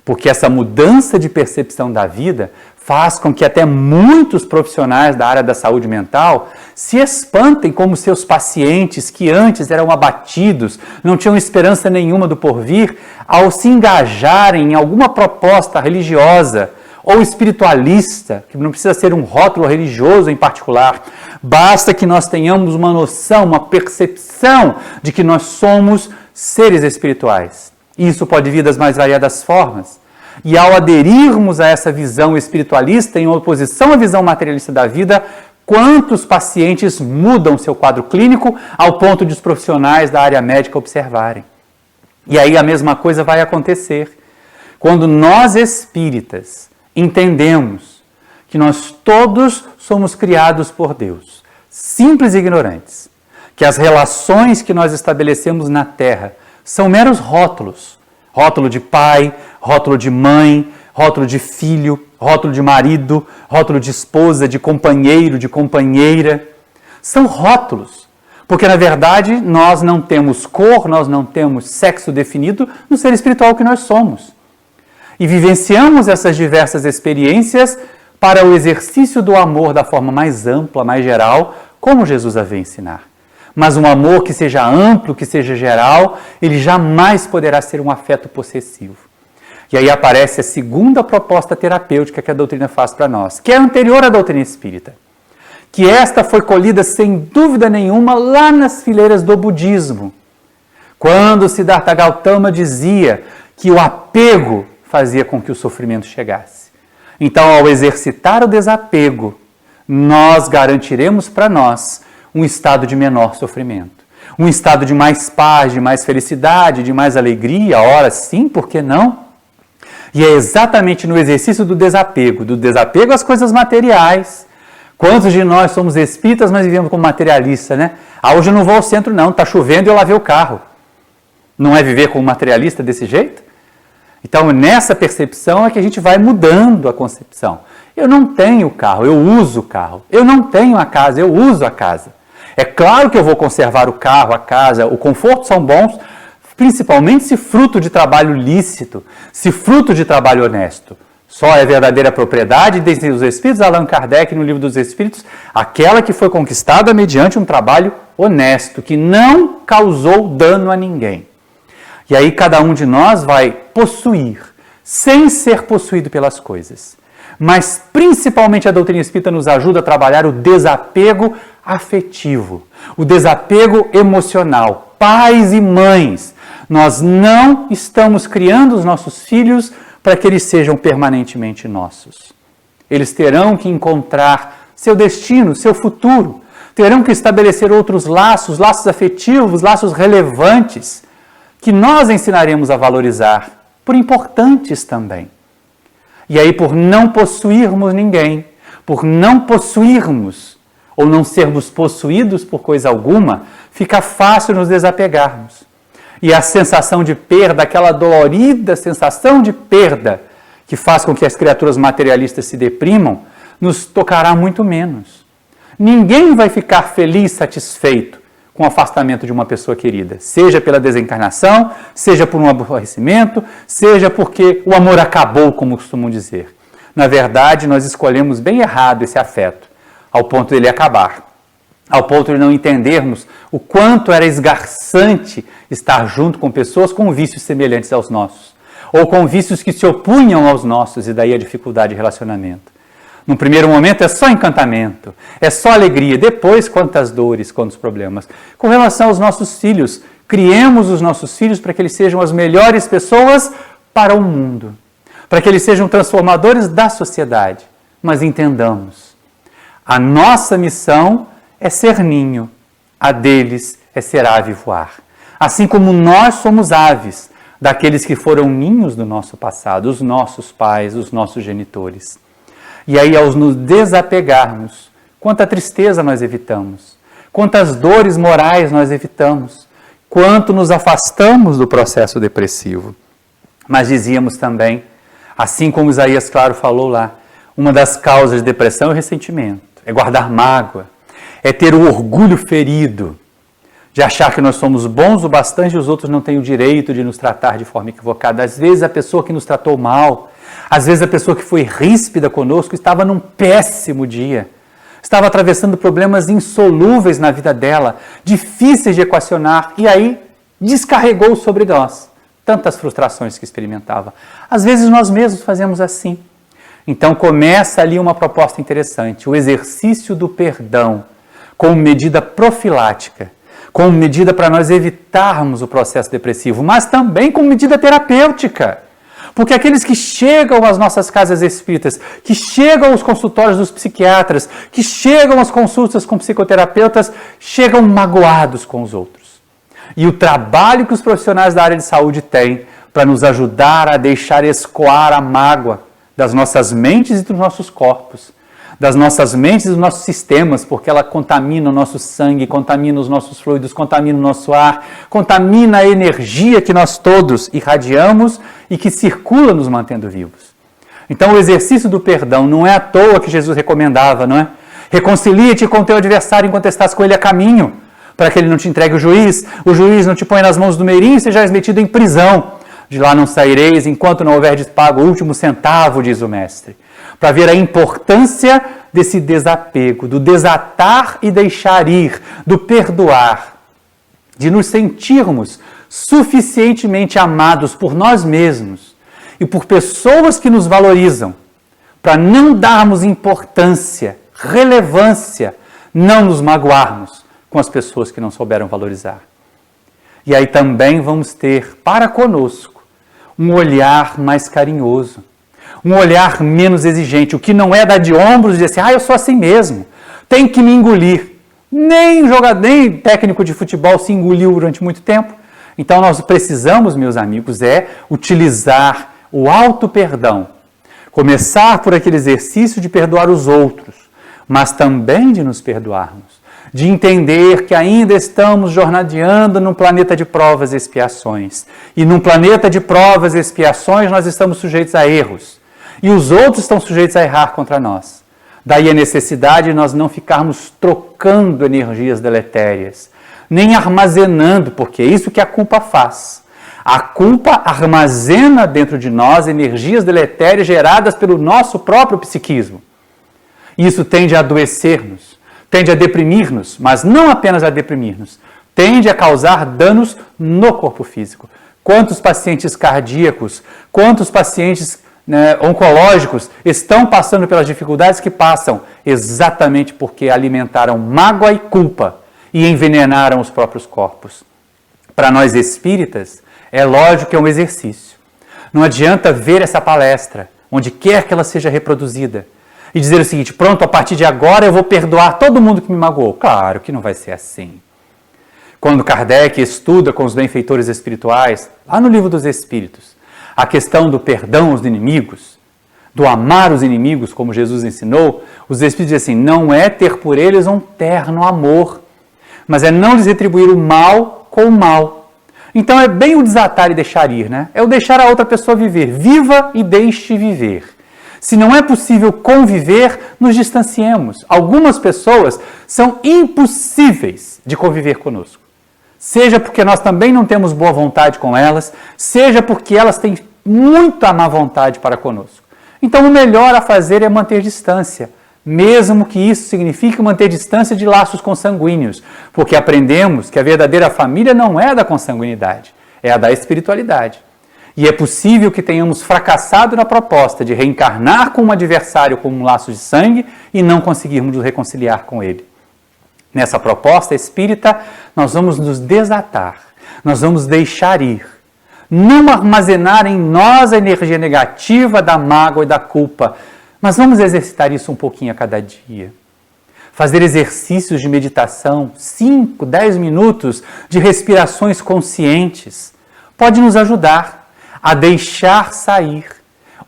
Porque essa mudança de percepção da vida faz com que até muitos profissionais da área da saúde mental se espantem como seus pacientes que antes eram abatidos, não tinham esperança nenhuma do porvir, ao se engajarem em alguma proposta religiosa ou espiritualista, que não precisa ser um rótulo religioso em particular, basta que nós tenhamos uma noção, uma percepção de que nós somos seres espirituais. Isso pode vir das mais variadas formas. E ao aderirmos a essa visão espiritualista em oposição à visão materialista da vida, quantos pacientes mudam seu quadro clínico ao ponto de os profissionais da área médica observarem. E aí a mesma coisa vai acontecer. Quando nós espíritas entendemos que nós todos somos criados por Deus, simples e ignorantes, que as relações que nós estabelecemos na Terra são meros rótulos, rótulo de pai, rótulo de mãe, rótulo de filho, rótulo de marido, rótulo de esposa, de companheiro, de companheira. São rótulos, porque na verdade nós não temos cor, nós não temos sexo definido no ser espiritual que nós somos. E vivenciamos essas diversas experiências para o exercício do amor da forma mais ampla, mais geral, como Jesus a veio ensinar. Mas um amor que seja amplo, que seja geral, ele jamais poderá ser um afeto possessivo. E aí aparece a segunda proposta terapêutica que a doutrina faz para nós, que é anterior à doutrina espírita. Que esta foi colhida sem dúvida nenhuma lá nas fileiras do budismo. Quando Siddhartha Gautama dizia que o apego fazia com que o sofrimento chegasse. Então, ao exercitar o desapego, nós garantiremos para nós um estado de menor sofrimento. Um estado de mais paz, de mais felicidade, de mais alegria, ora sim, por que não? E é exatamente no exercício do desapego às coisas materiais. Quantos de nós somos espíritas, mas vivemos como materialista, né? Ah, hoje eu não vou ao centro não, está chovendo e eu lavei o carro. Não é viver como materialista desse jeito? Então, nessa percepção é que a gente vai mudando a concepção. Eu não tenho carro, eu uso o carro. Eu não tenho a casa, eu uso a casa. É claro que eu vou conservar o carro, a casa, o conforto são bons, principalmente se fruto de trabalho lícito, se fruto de trabalho honesto. Só é verdadeira propriedade, desde os Espíritos, Allan Kardec, no Livro dos Espíritos, aquela que foi conquistada mediante um trabalho honesto, que não causou dano a ninguém. E aí cada um de nós vai possuir, sem ser possuído pelas coisas. Mas principalmente a doutrina espírita nos ajuda a trabalhar o desapego afetivo, o desapego emocional. Pais e mães, nós não estamos criando os nossos filhos para que eles sejam permanentemente nossos. Eles terão que encontrar seu destino, seu futuro. Terão que estabelecer outros laços, laços afetivos, laços relevantes, que nós ensinaremos a valorizar, por importantes também. E aí, por não possuirmos ninguém, por não possuirmos ou não sermos possuídos por coisa alguma, fica fácil nos desapegarmos. E a sensação de perda, aquela dolorida sensação de perda, que faz com que as criaturas materialistas se deprimam, nos tocará muito menos. Ninguém vai ficar feliz, satisfeito com o afastamento de uma pessoa querida, seja pela desencarnação, seja por um aborrecimento, seja porque o amor acabou, como costumam dizer. Na verdade, nós escolhemos bem errado esse afeto, ao ponto dele acabar, ao ponto de não entendermos o quanto era esgarçante estar junto com pessoas com vícios semelhantes aos nossos, ou com vícios que se opunham aos nossos, e daí a dificuldade de relacionamento. No primeiro momento é só encantamento, é só alegria, depois quantas dores, quantos problemas. Com relação aos nossos filhos, criemos os nossos filhos para que eles sejam as melhores pessoas para o mundo, para que eles sejam transformadores da sociedade. Mas entendamos, a nossa missão é ser ninho, a deles é ser ave voar. Assim como nós somos aves daqueles que foram ninhos do nosso passado, os nossos pais, os nossos genitores. E aí, ao nos desapegarmos, quanta tristeza nós evitamos, quantas dores morais nós evitamos, quanto nos afastamos do processo depressivo. Mas dizíamos também, assim como Isaías Claro falou lá, uma das causas de depressão é o ressentimento, é guardar mágoa, é ter o orgulho ferido, de achar que nós somos bons o bastante e os outros não têm o direito de nos tratar de forma equivocada. Às vezes a pessoa que nos tratou mal, às vezes a pessoa que foi ríspida conosco estava num péssimo dia, estava atravessando problemas insolúveis na vida dela, difíceis de equacionar, e aí descarregou sobre nós tantas frustrações que experimentava. Às vezes nós mesmos fazemos assim. Então começa ali uma proposta interessante, o exercício do perdão, como medida profilática, como medida para nós evitarmos o processo depressivo, mas também como medida terapêutica. Porque aqueles que chegam às nossas casas espíritas, que chegam aos consultórios dos psiquiatras, que chegam às consultas com psicoterapeutas, chegam magoados com os outros. E o trabalho que os profissionais da área de saúde têm para nos ajudar a deixar escoar a mágoa das nossas mentes e dos nossos corpos, das nossas mentes e dos nossos sistemas, porque ela contamina o nosso sangue, contamina os nossos fluidos, contamina o nosso ar, contamina a energia que nós todos irradiamos e que circula nos mantendo vivos. Então o exercício do perdão não é à toa que Jesus recomendava, não é? Reconcilia-te com teu adversário enquanto estás com ele a caminho, para que ele não te entregue o juiz não te põe nas mãos do meirinho e sejais metido em prisão. De lá não saireis enquanto não houverdes pago o último centavo, diz o mestre. Para ver a importância desse desapego, do desatar e deixar ir, do perdoar, de nos sentirmos suficientemente amados por nós mesmos e por pessoas que nos valorizam, para não darmos importância, relevância, não nos magoarmos com as pessoas que não souberam valorizar. E aí também vamos ter para conosco um olhar mais carinhoso, um olhar menos exigente, o que não é dar de ombros e dizer assim, eu sou assim mesmo, tem que me engolir. Nem técnico de futebol se engoliu durante muito tempo. Então nós precisamos, meus amigos, utilizar o auto-perdão, começar por aquele exercício de perdoar os outros, mas também de nos perdoarmos, de entender que ainda estamos jornadeando num planeta de provas e expiações. E num planeta de provas e expiações nós estamos sujeitos a erros. E os outros estão sujeitos a errar contra nós. Daí a necessidade de nós não ficarmos trocando energias deletérias, nem armazenando, porque é isso que a culpa faz. A culpa armazena dentro de nós energias deletérias geradas pelo nosso próprio psiquismo. Isso tende a adoecer-nos, tende a deprimir-nos, mas não apenas a deprimir-nos, tende a causar danos no corpo físico. Quantos pacientes cardíacos, quantos pacientes oncológicos estão passando pelas dificuldades que passam exatamente porque alimentaram mágoa e culpa e envenenaram os próprios corpos. Para nós espíritas, é lógico que é um exercício. Não adianta ver essa palestra, onde quer que ela seja reproduzida, e dizer o seguinte, pronto, a partir de agora eu vou perdoar todo mundo que me magoou. Claro que não vai ser assim. Quando Kardec estuda com os benfeitores espirituais, lá no Livro dos Espíritos, a questão do perdão aos inimigos, do amar os inimigos, como Jesus ensinou, os Espíritos dizem assim, não é ter por eles um terno amor, mas é não lhes retribuir o mal com o mal. Então é bem o desatar e deixar ir, né? É o deixar a outra pessoa viver. Viva e deixe viver. Se não é possível conviver, nos distanciemos. Algumas pessoas são impossíveis de conviver conosco. Seja porque nós também não temos boa vontade com elas, seja porque elas têm muita má vontade para conosco. Então o melhor a fazer é manter distância, mesmo que isso signifique manter distância de laços consanguíneos, porque aprendemos que a verdadeira família não é a da consanguinidade, é a da espiritualidade. E é possível que tenhamos fracassado na proposta de reencarnar com um adversário com um laço de sangue e não conseguirmos nos reconciliar com ele. Nessa proposta espírita, nós vamos nos desatar, nós vamos deixar ir. Não armazenar em nós a energia negativa da mágoa e da culpa, mas vamos exercitar isso um pouquinho a cada dia. Fazer exercícios de meditação, 5, 10 minutos de respirações conscientes, pode nos ajudar a deixar sair.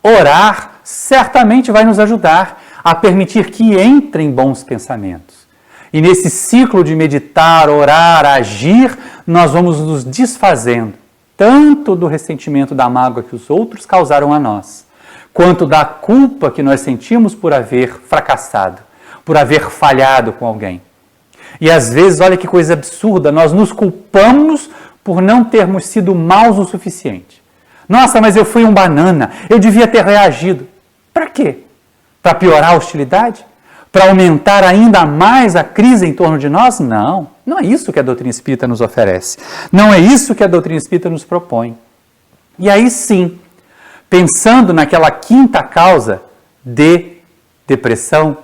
Orar certamente vai nos ajudar a permitir que entrem bons pensamentos. E nesse ciclo de meditar, orar, agir, nós vamos nos desfazendo tanto do ressentimento da mágoa que os outros causaram a nós, quanto da culpa que nós sentimos por haver fracassado, por haver falhado com alguém. E às vezes, olha que coisa absurda, nós nos culpamos por não termos sido maus o suficiente. Nossa, mas eu fui um banana, eu devia ter reagido. Para quê? Para piorar a hostilidade? Para aumentar ainda mais a crise em torno de nós? Não, não é isso que a doutrina espírita nos oferece. Não é isso que a doutrina espírita nos propõe. E aí sim, pensando naquela quinta causa de depressão,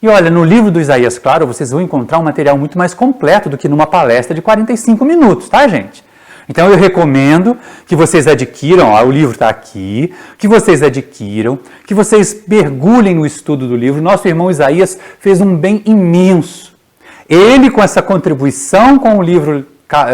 e olha, no livro do Isaías Claro, vocês vão encontrar um material muito mais completo do que numa palestra de 45 minutos, tá, gente? Então eu recomendo que vocês adquiram, ó, o livro está aqui, que vocês adquiram, que vocês mergulhem no estudo do livro. Nosso irmão Isaías fez um bem imenso. Ele, com essa contribuição com o livro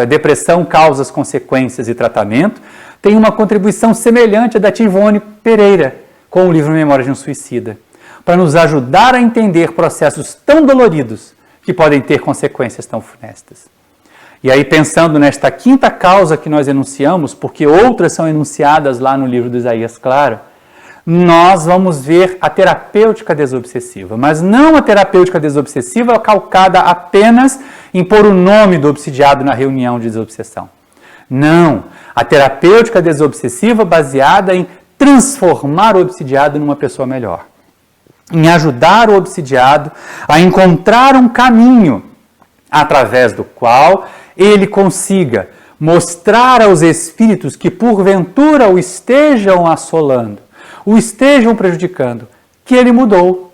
Depressão, Causas, Consequências e Tratamento, tem uma contribuição semelhante à da tia Ivone Pereira, com o livro Memória de um Suicida, para nos ajudar a entender processos tão doloridos que podem ter consequências tão funestas. E aí, pensando nesta quinta causa que nós enunciamos, porque outras são enunciadas lá no livro do Isaías Claro, nós vamos ver a terapêutica desobsessiva, mas não a terapêutica desobsessiva calcada apenas em pôr o nome do obsidiado na reunião de desobsessão. Não, a terapêutica desobsessiva baseada em transformar o obsidiado numa pessoa melhor, em ajudar o obsidiado a encontrar um caminho através do qual ele consiga mostrar aos espíritos que porventura o estejam assolando, o estejam prejudicando, que ele mudou.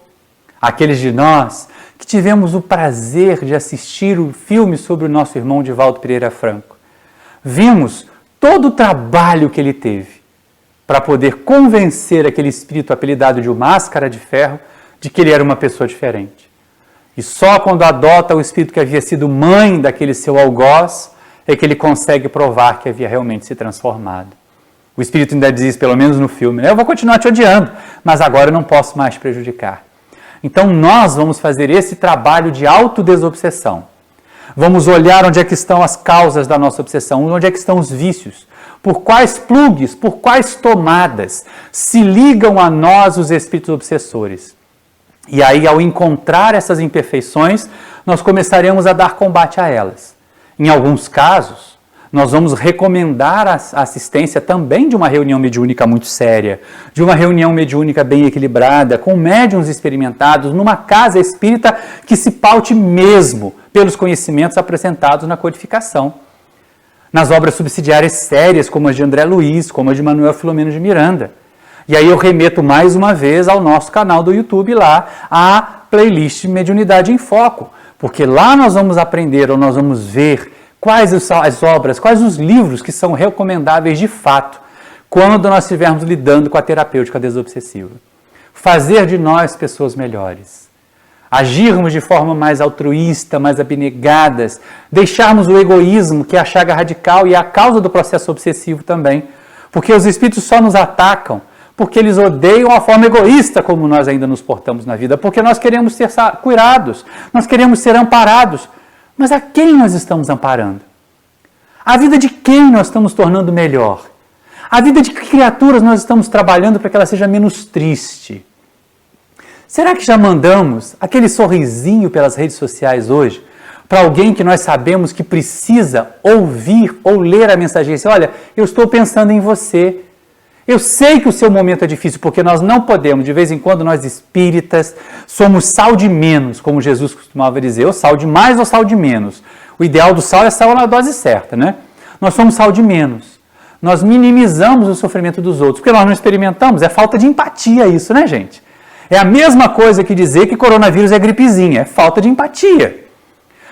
Aqueles de nós que tivemos o prazer de assistir o filme sobre o nosso irmão Divaldo Pereira Franco, vimos todo o trabalho que ele teve para poder convencer aquele espírito apelidado de o Máscara de Ferro de que ele era uma pessoa diferente. E só quando adota o espírito que havia sido mãe daquele seu algoz é que ele consegue provar que havia realmente se transformado. O espírito ainda diz, pelo menos no filme, eu vou continuar te odiando, mas agora eu não posso mais te prejudicar. Então nós vamos fazer esse trabalho de autodesobsessão. Vamos olhar onde é que estão as causas da nossa obsessão, onde é que estão os vícios, por quais plugs, por quais tomadas se ligam a nós os espíritos obsessores. E aí, ao encontrar essas imperfeições, nós começaremos a dar combate a elas. Em alguns casos, nós vamos recomendar a assistência também de uma reunião mediúnica muito séria, de uma reunião mediúnica bem equilibrada, com médiuns experimentados, numa casa espírita que se paute mesmo pelos conhecimentos apresentados na codificação. Nas obras subsidiárias sérias, como as de André Luiz, como as de Manuel Filomeno de Miranda. E aí eu remeto mais uma vez ao nosso canal do YouTube lá, a playlist Mediunidade em Foco, porque lá nós vamos aprender, ou nós vamos ver quais as obras, quais os livros que são recomendáveis de fato, quando nós estivermos lidando com a terapêutica desobsessiva. Fazer de nós pessoas melhores. Agirmos de forma mais altruísta, mais abnegadas, deixarmos o egoísmo, que é a chaga radical e é a causa do processo obsessivo também, porque os espíritos só nos atacam porque eles odeiam a forma egoísta como nós ainda nos portamos na vida, porque nós queremos ser curados, nós queremos ser amparados. Mas a quem nós estamos amparando? A vida de quem nós estamos tornando melhor? A vida de que criaturas nós estamos trabalhando para que ela seja menos triste? Será que já mandamos aquele sorrisinho pelas redes sociais hoje para alguém que nós sabemos que precisa ouvir ou ler a mensagem e dizer, olha, eu estou pensando em você. Eu sei que o seu momento é difícil, porque nós não podemos, de vez em quando, nós espíritas, somos sal de menos, como Jesus costumava dizer, ou sal de mais ou sal de menos. O ideal do sal é sal na dose certa, né? Nós somos sal de menos. Nós minimizamos o sofrimento dos outros, porque nós não experimentamos, é falta de empatia isso, né, gente? É a mesma coisa que dizer que coronavírus é gripezinha, é falta de empatia.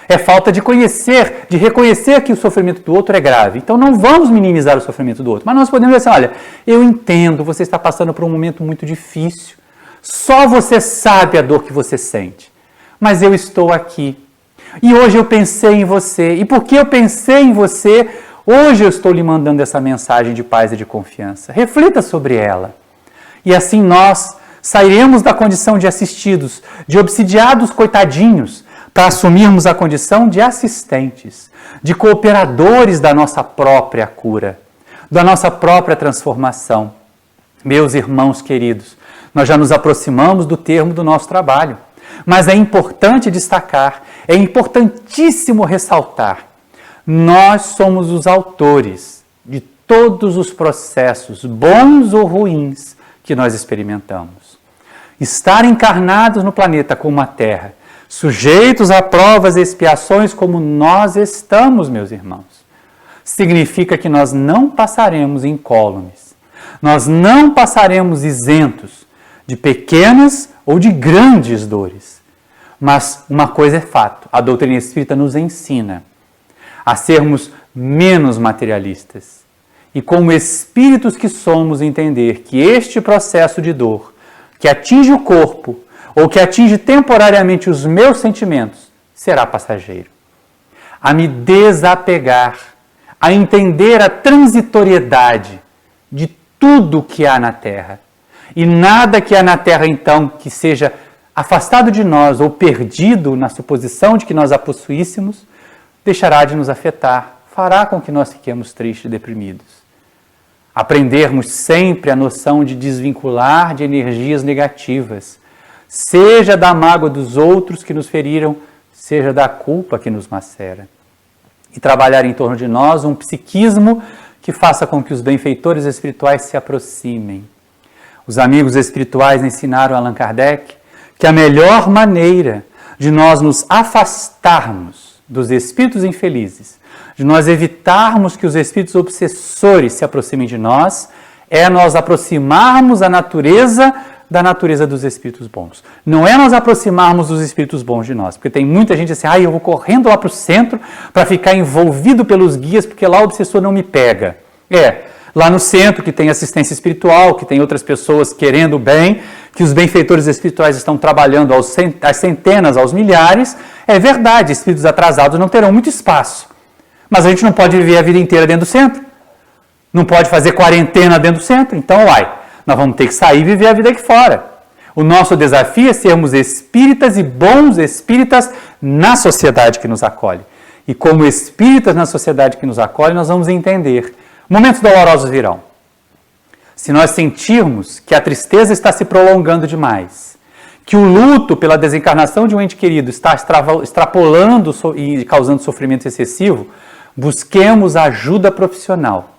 É falta de conhecer, de reconhecer que o sofrimento do outro é grave. Então não vamos minimizar o sofrimento do outro. Mas nós podemos dizer assim, olha, eu entendo, você está passando por um momento muito difícil. Só você sabe a dor que você sente. Mas eu estou aqui. E hoje eu pensei em você. E porque eu pensei em você, hoje eu estou lhe mandando essa mensagem de paz e de confiança. Reflita sobre ela. E assim nós sairemos da condição de assistidos, de obsidiados coitadinhos, para assumirmos a condição de assistentes, de cooperadores da nossa própria cura, da nossa própria transformação. Meus irmãos queridos, nós já nos aproximamos do termo do nosso trabalho. Mas é importante destacar, é importantíssimo ressaltar, nós somos os autores de todos os processos, bons ou ruins, que nós experimentamos. Estar encarnados no planeta como a Terra, sujeitos a provas e expiações como nós estamos, meus irmãos, significa que nós não passaremos incólumes, nós não passaremos isentos de pequenas ou de grandes dores. Mas uma coisa é fato, a doutrina espírita nos ensina a sermos menos materialistas e, como espíritos que somos, entender que este processo de dor, que atinge o corpo ou que atinge temporariamente os meus sentimentos, será passageiro. A me desapegar, a entender a transitoriedade de tudo que há na Terra. E nada que há na Terra, então, que seja afastado de nós ou perdido na suposição de que nós a possuíssemos, deixará de nos afetar, fará com que nós fiquemos tristes e deprimidos. Aprendermos sempre a noção de desvincular de energias negativas, seja da mágoa dos outros que nos feriram, seja da culpa que nos macera. E trabalhar em torno de nós um psiquismo que faça com que os benfeitores espirituais se aproximem. Os amigos espirituais ensinaram a Allan Kardec que a melhor maneira de nós nos afastarmos dos espíritos infelizes, de nós evitarmos que os espíritos obsessores se aproximem de nós, é nós aproximarmos a natureza da natureza dos espíritos bons. Não é nós aproximarmos dos espíritos bons de nós, porque tem muita gente assim, eu vou correndo lá para o centro para ficar envolvido pelos guias, porque lá o obsessor não me pega. Lá no centro, que tem assistência espiritual, que tem outras pessoas querendo o bem, que os benfeitores espirituais estão trabalhando às centenas, aos milhares, é verdade, espíritos atrasados não terão muito espaço. Mas a gente não pode viver a vida inteira dentro do centro. Não pode fazer quarentena dentro do centro. Então, nós vamos ter que sair e viver a vida aqui fora. O nosso desafio é sermos espíritas e bons espíritas na sociedade que nos acolhe. E como espíritas na sociedade que nos acolhe, nós vamos entender. Momentos dolorosos virão. Se nós sentirmos que a tristeza está se prolongando demais, que o luto pela desencarnação de um ente querido está extrapolando e causando sofrimento excessivo, busquemos ajuda profissional.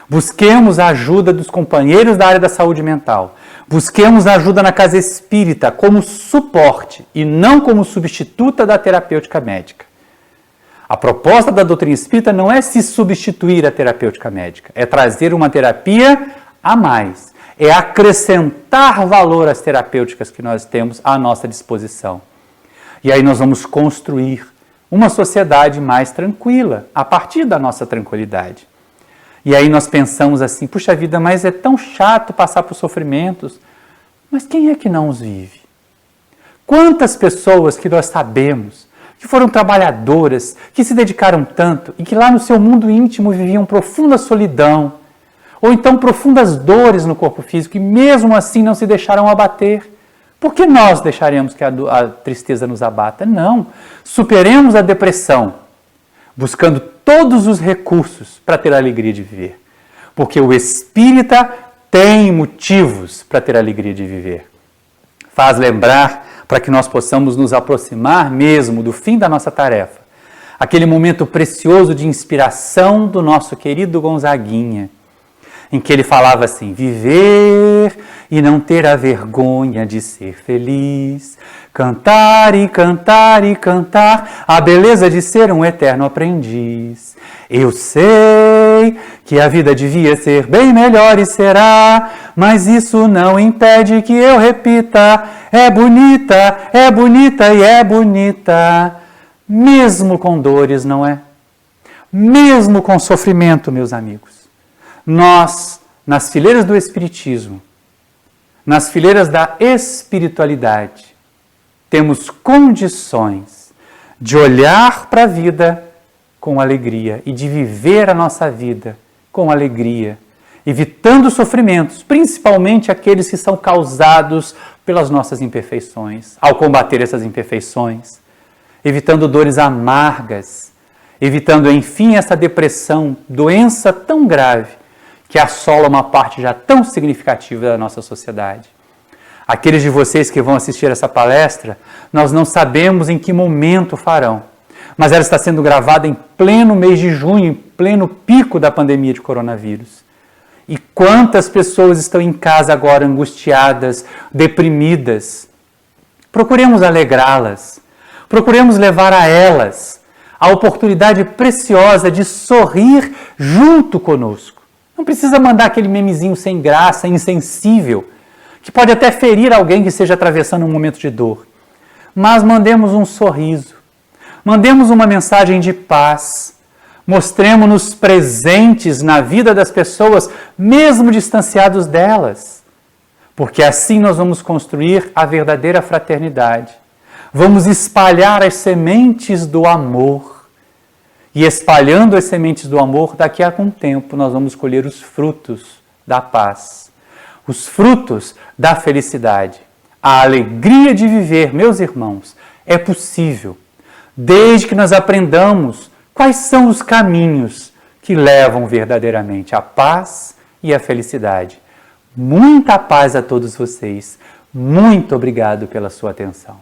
Busquemos a ajuda dos companheiros da área da saúde mental. Busquemos ajuda na casa espírita como suporte e não como substituta da terapêutica médica. A proposta da doutrina espírita não é se substituir a terapêutica médica, é trazer uma terapia a mais, é acrescentar valor às terapêuticas que nós temos à nossa disposição. E aí nós vamos construir uma sociedade mais tranquila, a partir da nossa tranquilidade. E aí nós pensamos assim, puxa vida, mas é tão chato passar por sofrimentos. Mas quem é que não os vive? Quantas pessoas que nós sabemos que foram trabalhadoras, que se dedicaram tanto e que lá no seu mundo íntimo viviam profunda solidão, ou então profundas dores no corpo físico e mesmo assim não se deixaram abater. Por que nós deixaremos que a tristeza nos abata? Não. Superemos a depressão, buscando todos os recursos para ter a alegria de viver. Porque o espírita tem motivos para ter a alegria de viver. Faz lembrar, para que nós possamos nos aproximar mesmo do fim da nossa tarefa, aquele momento precioso de inspiração do nosso querido Gonzaguinha, em que ele falava assim, viver e não ter a vergonha de ser feliz, cantar e cantar e cantar, a beleza de ser um eterno aprendiz. Eu sei que a vida devia ser bem melhor e será, mas isso não impede que eu repita, é bonita e é bonita, mesmo com dores, não é? Mesmo com sofrimento, meus amigos. Nós, nas fileiras do Espiritismo, nas fileiras da espiritualidade, temos condições de olhar para a vida com alegria e de viver a nossa vida com alegria, evitando sofrimentos, principalmente aqueles que são causados pelas nossas imperfeições, ao combater essas imperfeições, evitando dores amargas, evitando, enfim, essa depressão, doença tão grave que assola uma parte já tão significativa da nossa sociedade. Aqueles de vocês que vão assistir essa palestra, nós não sabemos em que momento farão, mas ela está sendo gravada em pleno mês de junho, em pleno pico da pandemia de coronavírus. E quantas pessoas estão em casa agora angustiadas, deprimidas? Procuremos alegrá-las, procuremos levar a elas a oportunidade preciosa de sorrir junto conosco. Não precisa mandar aquele memezinho sem graça, insensível, que pode até ferir alguém que esteja atravessando um momento de dor. Mas mandemos um sorriso, mandemos uma mensagem de paz, mostremos-nos presentes na vida das pessoas, mesmo distanciados delas, porque assim nós vamos construir a verdadeira fraternidade. Vamos espalhar as sementes do amor. E espalhando as sementes do amor, daqui a algum tempo nós vamos colher os frutos da paz, os frutos da felicidade. A alegria de viver, meus irmãos, é possível, desde que nós aprendamos quais são os caminhos que levam verdadeiramente à paz e à felicidade. Muita paz a todos vocês. Muito obrigado pela sua atenção.